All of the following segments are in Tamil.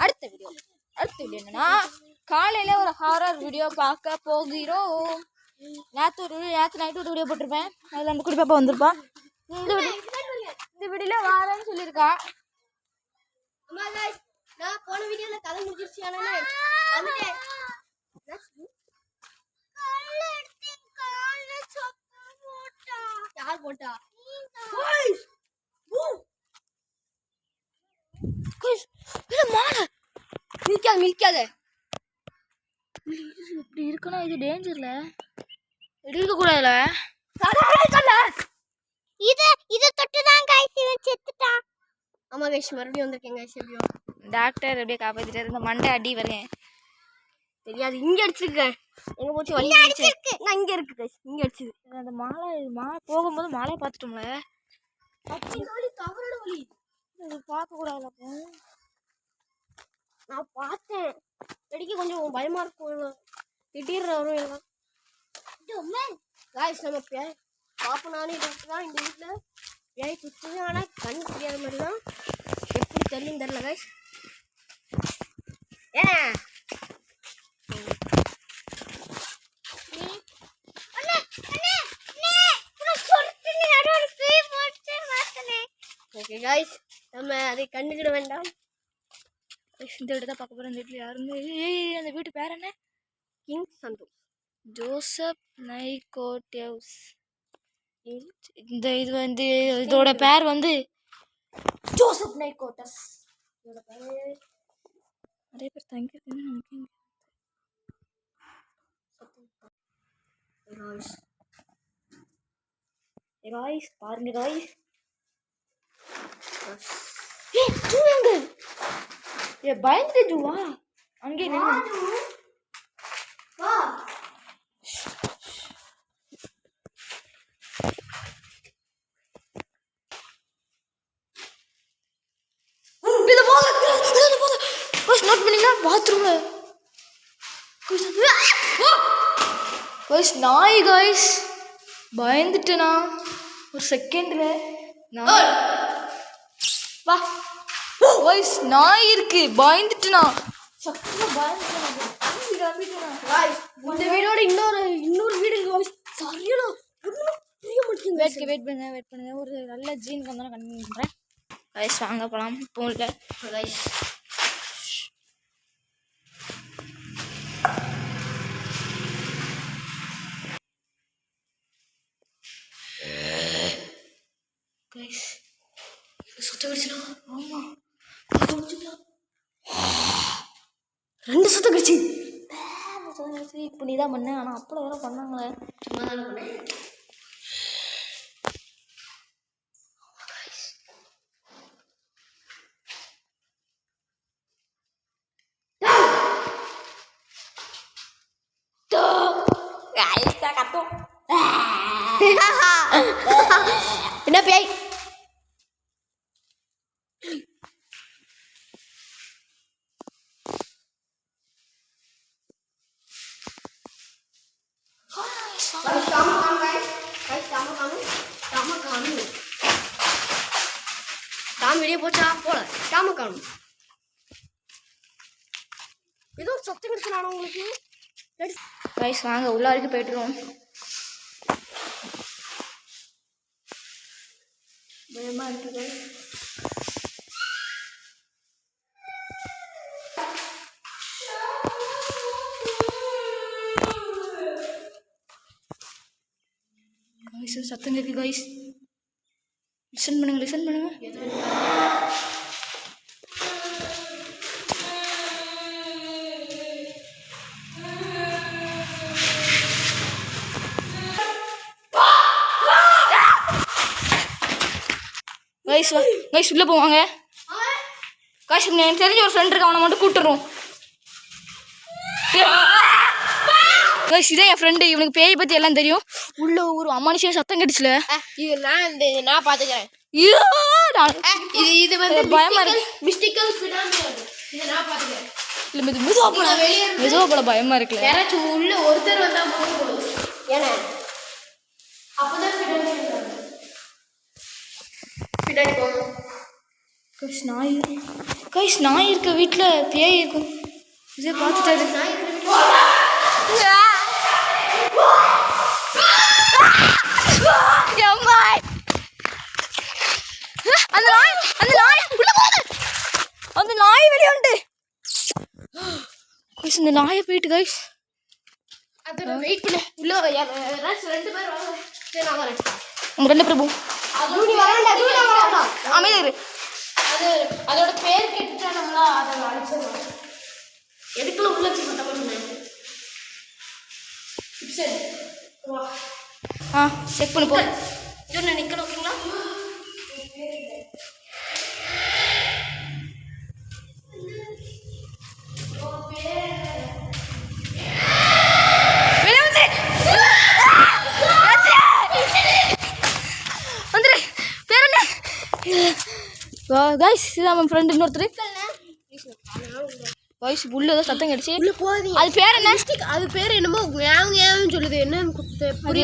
அடுத்த வீடியோ என்னன்னா காலையில ஒரு ஹாரர் வீடியோ பார்க்க போகிறோம். நேற்று நைட்டு ஒரு வீடியோ போட்டிருப்பேன். அதில் அந்த குடி பாப்பா வந்திருப்பா. இந்த வீடியோல வாரேன்னு சொல்லியிருக்கா. நான் போன வீடியோல கதை முடிஞ்சிருச்சு. யார் போட்டா? மில்காத இப்படி இருக்கணும். இது டேஞ்சர்ல இருக்க கூடாதுல. இத தொட்டுதான் गाइस இவன் செத்துட்டான். ஆமா गाइस மறுபடியும் வந்திருக்கேன் गाइस. எப்படியோ டாக்டர் அப்படியே காப்பாத்திட்டாரு. இந்த மண்டை அடி வரேன் தெரியாது. இங்க அடிச்சிருக்கேன். எங்க போச்சு? வலி அடிச்சிருக்கு. நான் இங்க இருக்கு गाइस. இங்க அடிச்சிருக்கு. அந்த மாலை போகும்போது மாலையை பார்த்துட்டோம்ல. வலி தவறோட வலி. இது பார்க்க கூடாதுல. நான் பார்த்தேன். வெடிக்க கொஞ்சம் பயமா இருக்கும். திடீர்னு வரும் எல்லாம். गाइस நம்ம பாப்பா நானே டாக்டர் இந்த வீட்ல பேய் சுத்துது. ஆனா கண் தெரியாத மாதிரி தான். எப்படி தெரியும் தெரியல गाइस. ஓகே गाइस நம்ம அதை கண்டுக்கிட வேண்டாம். இந்த வீடு தான் பார்க்க போகிறோம். இந்த வீட்டில் யாருமே. அந்த வீட்டு பேர் என்ன? கிங் சந்தோஷ் ஜோசப் நைகோட்டேவ்ஸ். இந்த இது வந்து இதோட பேர் வந்து ஜோசப் நைகோட்டஸ். இதோட பேர் நிறைய பேர் தங்கியிருக்காங்க. நமக்கு பாருங்க गाइस. பயந்துட்டு ஜூவா அங்கே பாத்ரூம்ல நாய் गाइस. பயந்துட்டேனா ஒரு செகண்ட்ல. வா गाइस நாய் இருக்கு. பயந்துட்டேனா சக்கமா பயந்துட்டேனா. இந்த வீடோட இன்னொரு வீடு गाइस. சரியான புரிய மாட்டேங்குது. வெயிட் பண்ணுங்க. ஒரு நல்ல ஜீன் வந்தாலும் கண்டினியூ பண்றேன் गाइस. வாங்க போலாம். போல गाइस गाइस சத்தம் அடிச்சா. ஆமா ரெண்டு சத்தம் அடிச்சு. இப்போ நீ தான் பண்ண. ஆனால் அப்பளம் வேற பண்ணாங்களே. சும்மா தானே பண்ணேன். என்ன பேய்? வெளியே போச்சா போல காம காணும். ஏதோ சத்தம் கிடைச்சு நானும் உங்களுக்கு गाइस வாங்க உள்ள வரைக்கும் போயிட்டுருவோம். பயமா இருக்குது. गाइस சத்தம் கேட்கு गाइस. லிசன் பண்ணுங்க. गाइस உள்ள போவாங்க. गाइस எனக்கு தெரிஞ்ச ஒரு ஃப்ரெண்ட் இருக்கு. அவனை மட்டும் கூட்டுறோம். गाइस இதே என் ஃப்ரெண்டு. இவனுக்கு பேய் பத்தி எல்லாம் தெரியும். உள்ள ஒரு அமானுஷிய சத்தம் கேட்டுச்சுல. நான் பாத்துக்கிறேன். இது வந்து பயமா இருக்கு. Mystical phenomenon. இத நான் பாத்துக்கிறேன். இல்ல மெதுவா போல பயமா இருக்குல. யாராச்சும் உள்ள ஒருத்தர் வந்தா போதும். ஏன்னா அப்பதான் பின்னாடி போகும். கைஸ் நாய் கைஸ் நாய் இருக்க வீட்டில் பேய் இருக்கும். இதே பார்த்துட்டாரு. அந்த நாய் உள்ள போகுது. அந்த நாய் வெளியே வந்துட்டு கைஸ் இந்த நாயை போயிட்டு கைஸ் வெயிட் பண்ணு. உள்ள ரெண்டு பேர் வாங்க. சரி நான் வரேன். உங்க ரெண்டு பிரபு அமைதியாரு. அதோட பேர் கேட்டுட்டா நம்மளா அதை அடிச்சிடலாம். எடுக்கல உள்ள வச்சு சத்தம் பண்ணுங்க. செக் பண்ணு போ. நான் நிக்கணும் ஓகேங்களா? கைஸ் இது நம்ம ஃப்ரெண்ட் இன்னொருத்தர் வாய்ஸ் புல்லு ஏதோ சத்தம் கிடைச்சி உள்ள போகாதீங்க. அது பேர் என்ன? அது பேர் என்னமோ ஞான்னு சொல்லுது. என்னன்னு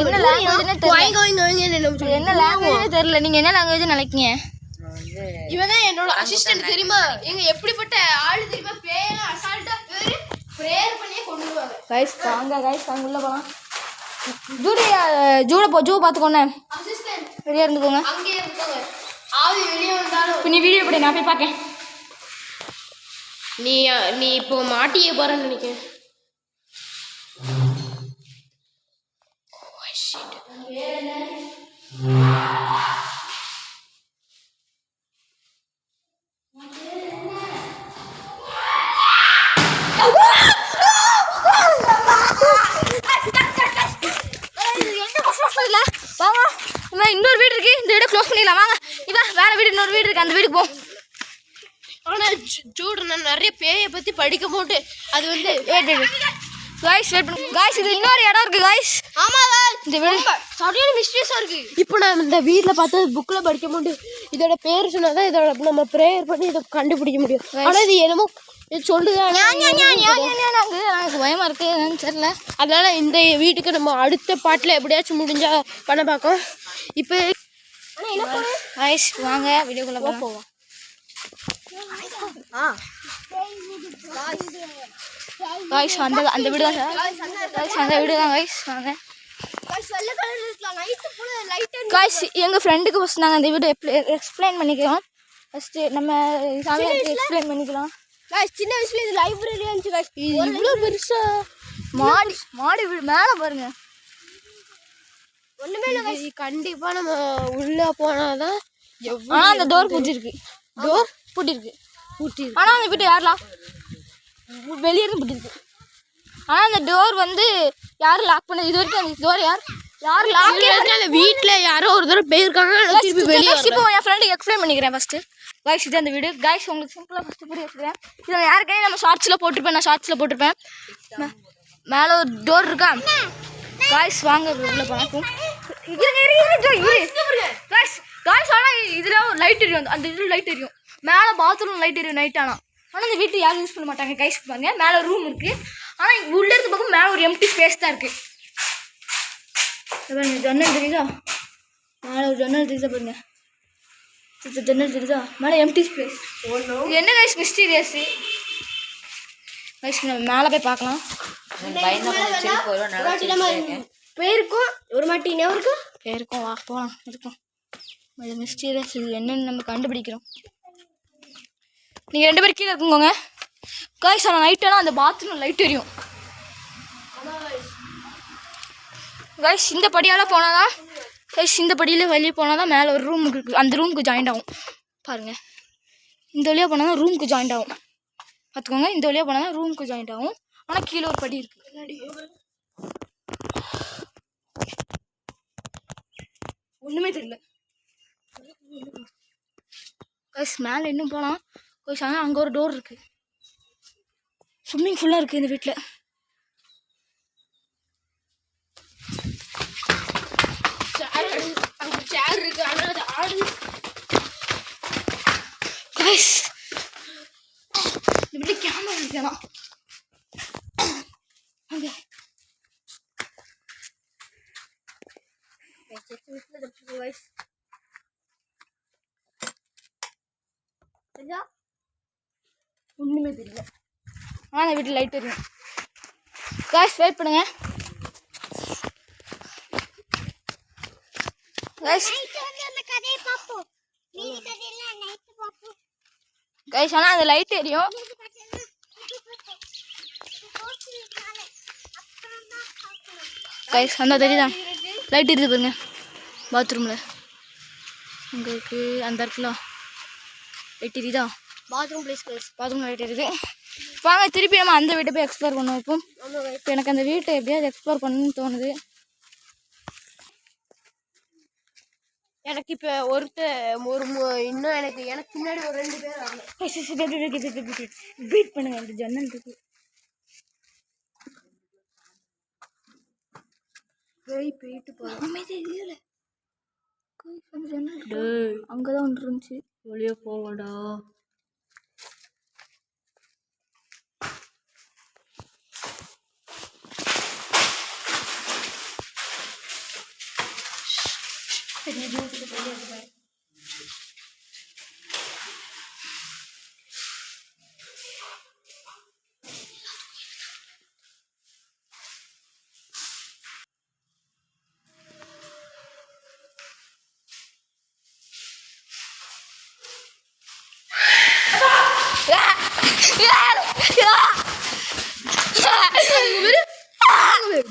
என்ன லாங்குவேஜ்னு தெரியல. என்ன லாங்குவேஜ்னு தெரியல. நீங்க என்ன லாங்குவேஜ் நினைக்கீங்க? இவன் தான் என்னோட அசிஸ்டன்ட் தெரியுமா? எங்க எப்படிப்பட்ட ஆளு தெரியுமா? பேயெல்லாம் அசால்ட்டா பேரு பிரேயர் பண்ணியே கொண்டுடுவாங்க. கைஸ் வாங்க கைஸ் வாங்க உள்ள போலாம். ஜூ பார்த்துக்கோண்ணே. அசிஸ்டன்ட் வெளியே இருந்துக்கோங்க. அங்கேயே இருந்துக்கோங்க. ஆவி வெளியே வந்தாலும் இப்போ நீ வீடியோ எப்படி நான் போய் பார்க்கேன். நீ இப்போ மாட்டியே போறேன்னு நினைக்கிறேன். வாங்க இன்னொரு வீடு இருக்கு. இந்த வீடை க்ளோஸ் பண்ணிடலாம். வாங்க இதான் வேற வீடு. இன்னொரு வீடு இருக்கு. அந்த வீட்டுக்கு போ. ஆனா ஜூடு நான் நிறைய பேயை பத்தி படிக்க போட்டு அது வந்து காய்ஸ் வெயிட் பண்ணு காய்ஸ். இது இன்னொரு இடம் இருக்கு காய்ஸ். ஆமா இந்த வீடு சரியான மிஸ்டேக்ஸா இருக்கு. இப்போ நான் இந்த வீட்ல பார்த்து புக்ல படிக்க முடியும். இதோட பேர் சொன்னாதான் இதோட நம்ம பிரேயர் பண்ணி இதை கண்டுபிடிக்க முடியும். ஆனா இது என்னமோ சொல்லுது. எனக்கு பயமா இருக்கு. என்னன்னு தெரியல. அதனால இந்த வீட்டுக்கு நம்ம அடுத்த பாட்டுல எப்படியாச்சும் முடிஞ்சா பண்ண பார்க்கோம். இப்போ காய்ஸ் வாங்க வீடியோக்குள்ள போவோம். காய்ஸ் அந்த வீடு தான் சார். காய்ஸ் அந்த வீடு தான் காய்ஸ். வாங்க காய்ஸ் எங்கள் ஃப்ரெண்டுக்கு ஃபஸ்ட் நாங்கள் அந்த வீடு எக்ஸ்பிளைன் பண்ணிக்கிறோம். ஃபஸ்ட்டு நம்ம சாமியாருக்கு எக்ஸ்பிளைன் பண்ணிக்கலாம். சின்ன வயசுல இது லைப்ரரியா இருந்துச்சு காய்ஸ். இவ்வளோ பெருசா மாடி வீடு மேலே பாருங்க. ஒண்ணுமே இல்லை. கண்டிப்பா நம்ம உள்ள போனாதான். ஆனால் அந்த டோர் பூட்டிருக்கு. டோர் பூட்டிருக்கு. ஆனால் அந்த வீட்டு யாரெல்லாம் வெளியே இருந்து பூட்டிருக்கு. ஆனால் அந்த டோர் வந்து யாரும் லாக் பண்ணது இது வரைக்கும். அந்த டோர் யார் லாக் அந்த வீட்டில் யாரோ ஒரு தடவை போயிருக்காங்க. இப்போ என் ஃப்ரெண்டுக்கு எக்ஸ்பிளைன் பண்ணிக்கிறேன் ஃபஸ்ட்டு. காய்ஸ் இது அந்த வீடு. காய்ஸ் உங்களுக்கு சிம்பிளாக ஃபஸ்ட்டு புரிய வச்சுக்கிறேன். இதை நான் யாருக்கையும் நம்ம ஷார்ட்ஸில் போட்டிருப்பேன். மேலே ஒரு டோர் இருக்கா? காய்ஸ் வாங்க உள்ள பார்க்கும். காய்ஸ் ஆனால் இதில் ஒரு லைட் எரியும். அந்த இதில் லைட் எரியும். மேலே பாத்ரூம் லைட் எரியும் நைட். ஆனால் இந்த வீட்டு யாரும் யூஸ் பண்ண மாட்டாங்க. கைஸ் பாருங்க மேலே ரூம் இருக்குது. ஆனால் உள்ளே இருக்க பக்கம் மேலே ஒரு எம்டி ஸ்பேஸ் தான் இருக்குது. ஜன்னல் தெரியுதா? மேலே ஒரு ஜன்னல் தெரியுதா பாருங்க. ஜன்னல் தெரியுதா? மேலே எம்டி ஸ்பேஸ். என்ன கைஸ் மிஸ்டீரியஸ். கைஸ் நம்ம மேலே போய் பார்க்கலாம். பேருக்கும் ஒரு மாட்டி இருக்கும். பேருக்கும் வா போகலாம். இருக்கும் இது மிஸ்டீரியஸ். இது என்னென்னு நம்ம கண்டுபிடிக்கிறோம். நீங்கள் 2 பேர் கீழே இருக்குங்கோங்க. காய்ஸ் ஆனால் நைட்டெல்லாம் அந்த பாத்ரூம் லைட் எரியும். காய்ஸ் இந்த படியால் போனால் தான் கைஸ் இந்த படியில் வெளியே போனால் தான் மேலே ஒரு ரூமுக்கு இருக்குது. அந்த ரூமுக்கு ஜாயிண்ட் ஆகும் பாருங்கள். இந்த வழியாக போனால் தான் ரூமுக்கு ஜாயிண்ட் ஆகும். பார்த்துக்கோங்க இந்த வழியாக போனால் தான் ரூமுக்கு ஜாயிண்ட் ஆகும். ஆனால் கீழே ஒரு படி இருக்குது. ஒன்றுமே தெரியல கைஸ். மேலே இன்னும் போகலாம் கைஸ். ஆனால் அங்கே ஒரு டோர் இருக்குது. ஸ்விம்மிங் ஃபுல்லாக இருக்குது இந்த வீட்டில். சேர் இருக்கு. ஆனால் அது ஆடு. கைஸ் இந்த வீட்டில் கேமரா இருக்கலாம். அங்கே ஒண்ணுமே தெரியல. அந்த வீட்டில் லைட் எரியும். காய்ஸ் வெயிட் பண்ணுங்க. கைஸ் ஆனால் அந்த லைட் எரியும். கைஸ் அந்த தெரியுதா லைட் எரியுது பாருங்க பாத்ரூமில். உங்களுக்கு அந்த இடத்துல லைட் எரியுதா? Bathroom please guys. Bathroom light எரியுது. வாங்க திருப்பி நம்ம அந்த வீட்டை போய் எக்ஸ்ப்ளோர் பண்ணுவோம். இப்போ எனக்கு அந்த வீட்டை எப்படியாவது எக்ஸ்ப்ளோர் பண்ணணும்னு தோணுது. எனக்கு இப்போ இன்னும் எனக்கு பின்னாடி ஒரு 2 பேர் வரல. வெயிட் பண்ணுங்க. இந்த ஜன்னல் இருக்கு. போயிட்டு போகிறோம். அங்கதான் ஒன்று இருந்துச்சு. வெளியே போவடா.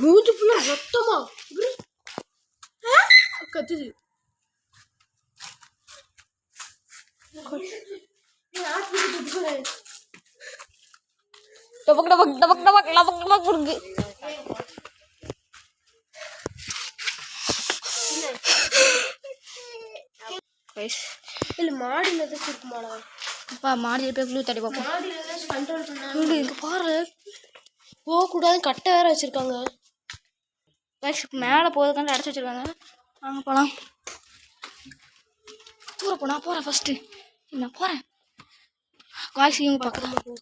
மூச்சு ஃபுல்லா ரத்தமா கத்துது. டபக் டபக் டபக் டபக் டபக் டபக் இருக்கு. இல்ல மாடியில தான் இருக்குமாடா. அப்பா மாடியில் போய் குளூ தட்டி பார்ப்போம். மாடியில தான் கண்ட்ரோல் பண்ணாங்க. இங்க பாரு போகக்கூடாது கட்டை வேற வச்சிருக்காங்க. மேலே போகிறதுக்காண்டி அடைச்சி வச்சிருக்காங்க. வாங்க போகலாம். தூர போ. நான் போகிறேன் ஃபஸ்ட்டு. நான் போகிறேன். காய்ஸ் இவங்க பக்கத்தில்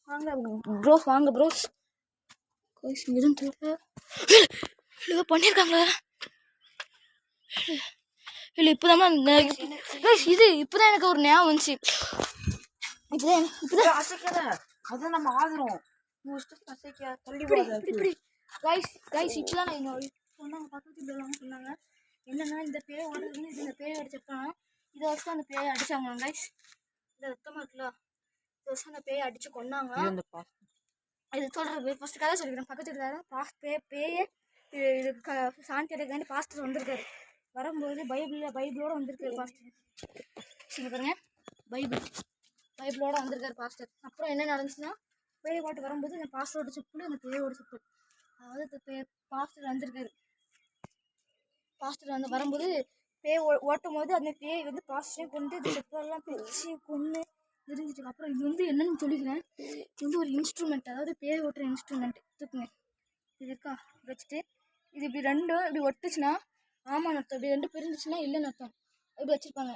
வாங்க ப்ரோஸ். வாங்க ப்ரோஸ். காய்ஸ் இங்கே எதுவும் தெரியல. இல்லை பண்ணியிருக்காங்களே. இல்லை இப்போ தான் இது இப்போ தான் எனக்கு ஒரு ஞாபகம் வந்துச்சு. இப்போதான் அசைக்காத. அதான் நம்ம ஆதரம். கைஸ் இப்போதான் நான் என்னோட சொன்னாங்க. பக்கத்து வீட்டில் சொன்னாங்க என்னன்னா இந்த பேய் ஓடுறது இந்த பேய் அடிச்சிருக்காங்க. இதை வச்சு தான் அந்த பேயை அடிச்சாங்க. கைஸ் இந்த ரத்தமாக இருக்குல்ல இதை வச்சு அந்த பேயை அடிச்சு கொண்டாங்க. இது சொல்கிறது ஃபஸ்ட்டு கதை சொல்லிக்கிறேன். பக்கத்து வீட்டுக்கார பேயை இது சாந்தி அடைக்காண்டி பாஸ்டர் வந்திருக்காரு. வரும்போது பைபிளோட வந்திருக்காரு பாஸ்டர். சரி பாருங்க பைபிளோட வந்திருக்காரு பாஸ்டர். அப்புறம் என்ன நடந்துச்சுன்னா பேய் பாட்டு வரும்போது அந்த பாஸ்டரோட செப்பல் அந்த பேயோட செப்பல். அதாவது பாஸ்டர் வந்திருக்காரு. பாஸ்டர் வந்து வரும்போது பேய் ஓட்டும் போது அந்த பேய் வந்து பாஸ்டரையும் கொண்டு இந்த செப்பலெல்லாம் பிரிச்சு கொண்டு தெரிஞ்சிட்டு. அப்புறம் இது வந்து என்னன்னு சொல்லிக்கிறேன். இது வந்து ஒரு இன்ஸ்ட்ருமெண்ட், அதாவது பேய் ஓட்டுற இன்ஸ்ட்ருமெண்ட். தூக்குங்க இது இருக்கா வச்சுட்டு இது இப்படி ரெண்டும் இப்படி ஒட்டுச்சுன்னா ஆமாம் அர்த்தம். இப்படி 2 பிரிஞ்சிச்சுன்னா இல்லைன்னு அர்த்தம். இப்படி வச்சுருப்பாங்க.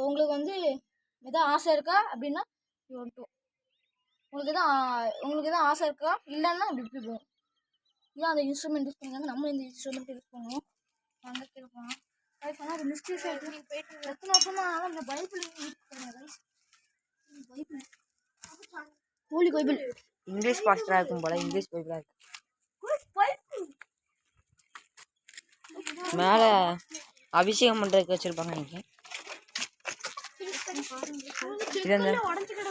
உங்களுக்கு வந்து எதாவது ஆசை இருக்கா அப்படின்னா இப்படி ஒட்டும். உங்களுக்கு எதாவது ஆசை இருக்கா இல்லைன்னா அப்படி இப்படி போகும். இதான் அந்த இன்ஸ்ட்ருமெண்ட் யூஸ் பண்ணிக்காங்க. நம்மளும் இந்த இன்ஸ்ட்ருமெண்ட் யூஸ் பண்ணுவோம். அங்கே கேட்போம். கைஸ் ஆனால் அது மிஸ்டேக்ஸ் ஆகிட்டு நீங்கள் போயிட்டு எத்தனை வருஷமா ஆனால் இந்த Bible guys Bible holy Bible English பாஸ்டராக இருக்கும் போல. இங்கிலீஷ் பைபிளாக இருக்கும். மேலே அபிஷேகம் பண்ணுறதுக்கு வச்சுருப்பாங்க. இது அந்த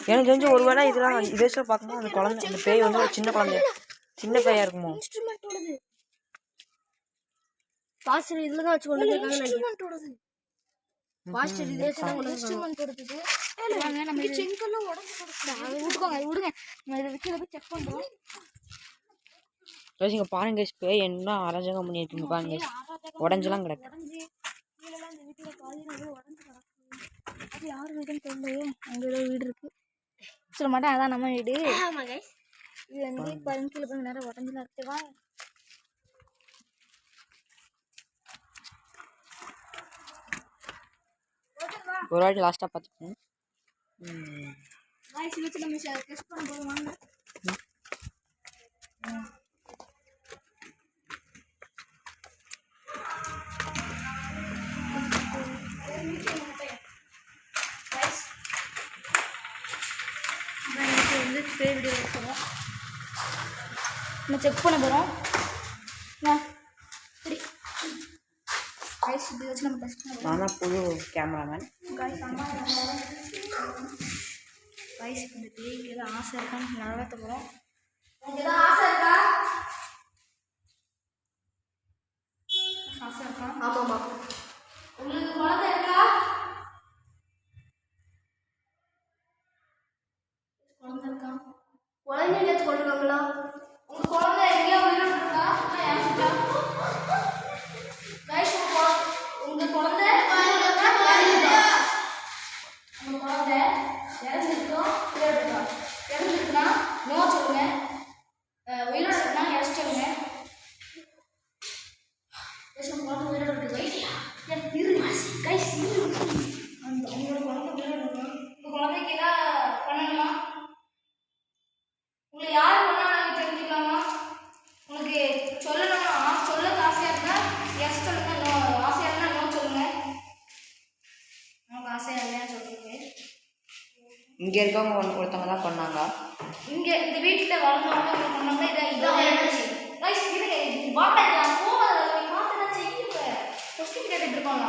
எனக்கு தெரிஞ்சு ஒரு வேளை இதெல்லாம் இதே பார்க்கணும். அந்த குழந்தை அந்த பேய் வந்து ஒரு சின்ன குழந்தை சின்ன பேயா இருக்குமோ. பாஸ்டர் இதுல தான் வச்சு கொண்டு வந்திருக்காங்க. இன்ஸ்ட்ருமென்ட்டோடது பாஸ்டர் இதே தான் இன்ஸ்ட்ருமென்ட்டோடது. நம்ம செங்கல்ல உடைச்சு கொடுத்துறாங்க. அது விடுங்க நான் இத வச்சு போய் செக் பண்றோம். கைஸ் இங்க பாருங்க கைஸ் பேய் என்ன அரஞ்சகம் பண்ணி வச்சிருக்காங்க பாருங்க. உடைஞ்சலாம் கிடக்கு. கீழலாம் இந்த வீட்டுல பாதியில உடைஞ்சு கிடக்கு. அது யார் வீடுன்னு தெரியலையே. அங்க ஏதோ வீடு இருக்கு. சொல்ல மாட்டேன் அதான் நம்ம வீடு. ஆமா கைஸ் இது வந்து பாருங்க கீழ போய் நேரா உடைஞ்சலாம் இருக்கு. வா ஒரு வாட்டி லாஸ்ட்டாக பார்த்துக்கோங்க. வாய்ஸ் வச்சு நம்ம டெஸ்ட் பண்ண போதும். வாங்க நம்ம செக் பண்ண போகிறோம். சரி கைஸ் இது வச்சு நம்ம டெஸ்ட் பண்ணுவோம். நான் புது கேமராமேன். கைஸ் இந்த பேய்க்கு எதாவது ஆசை இருக்கான்னு நிறைவேற்ற போகிறோம். உங்களுக்கு எதாவது ஆசை இருக்கா? ஆசை இருக்கா? ஆமாம்மா. உங்களுக்கு குழந்தை இருக்கா? குழந்தை இருக்கா? குழந்தை இல்லை சொல்லுவாங்களா? உங்கள் குழந்தை எங்கேயோ உயிரோடு இருக்கா? யாருக்கா? கைஸ் உங்கள் குழந்தை உங்கள் குழந்தை இறந்துருக்கோம் உயிரோடு இருக்கா? இறந்துருக்குன்னா நோ சொல்லுங்க. உயிரோடு இருக்குன்னா எஸ் சொல்லுங்க. உங்கள் குழந்தை உயிரோடு இருக்கு கைஸ் அந்த உங்களோட குழந்தை உயிரோடு இருக்கும். உங்கள் குழந்தைக்கு ஏதாவது பண்ணணுமா? உங்களை யார் பண்ணாலும் தெரிஞ்சுக்கலாமா? உங்களுக்கு சொல்லணும்னா சொல்ல ஆசையாக இருந்தால் எஸ் சொல்லுங்க. நோ ஆசையாக இருந்தால் நோ சொல்லுங்க. நமக்கு ஆசையாக இல்லைன்னு சொல்லுங்க. இங்கே இருக்கவங்க ஒருத்தவங்க தான் பண்ணாங்க. இங்கே இந்த வீட்டில் வளர்ந்தவங்க பண்ணாங்க. இதான் இருந்துச்சு ரைஸ். இருங்க வாட்டாங்க போகாத பார்த்து செய்யுங்க. கொஸ்டின் கேட்டுட்டு இருக்கோம்ல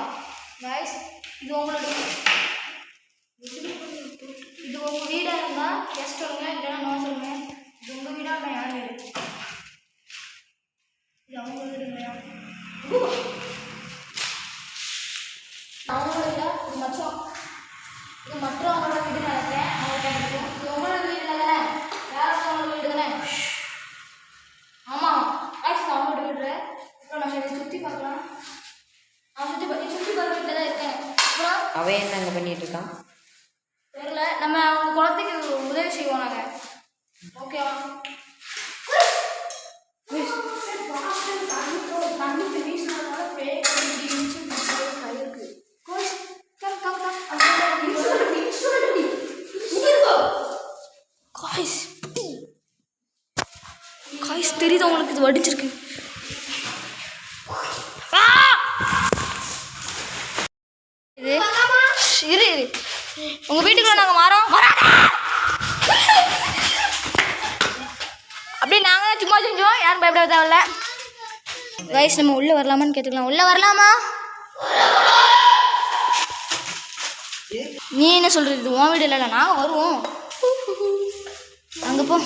ரைஸ். இது உங்களுடைய இது உங்கள் வீடாக இருந்தால் எஸ் சொல்லுங்க, இல்லைன்னா நோ சொல்லுங்க. இது உங்கள் வீடாக இருந்தால் யார் வீடு? இது அவங்க வீடு இல்லையா? அவங்களோட வீடா? இது மச்சம் இது மற்றவங்களோட வீடு நினைக்கிறேன். அவங்கள்ட்ட இருக்கும். இது உங்களோட வீடு இல்லை தானே? வேற ஒருத்தவங்களோட வீடு தானே? ஆமாம் ஆக்சுவலி அவங்களோட வீடு. அப்புறம் நம்ம இதை சுற்றி பார்க்கலாம். நான் சுற்றி பார்க்க வீட்டில் தான் இருக்கேன். அப்புறம் அவன் என்ன அங்கே பண்ணிட்டு இருக்கான் தெரியல. நம்ம அவங்க குழந்தைக்கு உதவி செய்வோம் நாங்கள். ஓகேவா? தண்ணிக்கு வீசினதுனால பேய் இருந்துச்சு. இருக்கு காய்ஸ் தெரியுது உங்களுக்கு? இது வடிச்சிருக்கு. இது இரு உங்கள் வீட்டுக்குள்ள நாங்கள் வரோம். அப்படியே நாங்கள் தான் சும்மா செஞ்சோம். யாரும் பயப்பட தேவையில்ல. கைஸ் நம்ம உள்ளே வரலாமான்னு கேட்டுக்கலாம். உள்ளே வரலாமா? நீ என்ன சொல்கிறது? இது உன் வீடு இல்லை. நாங்கள் வருவோம். அங்கே போ.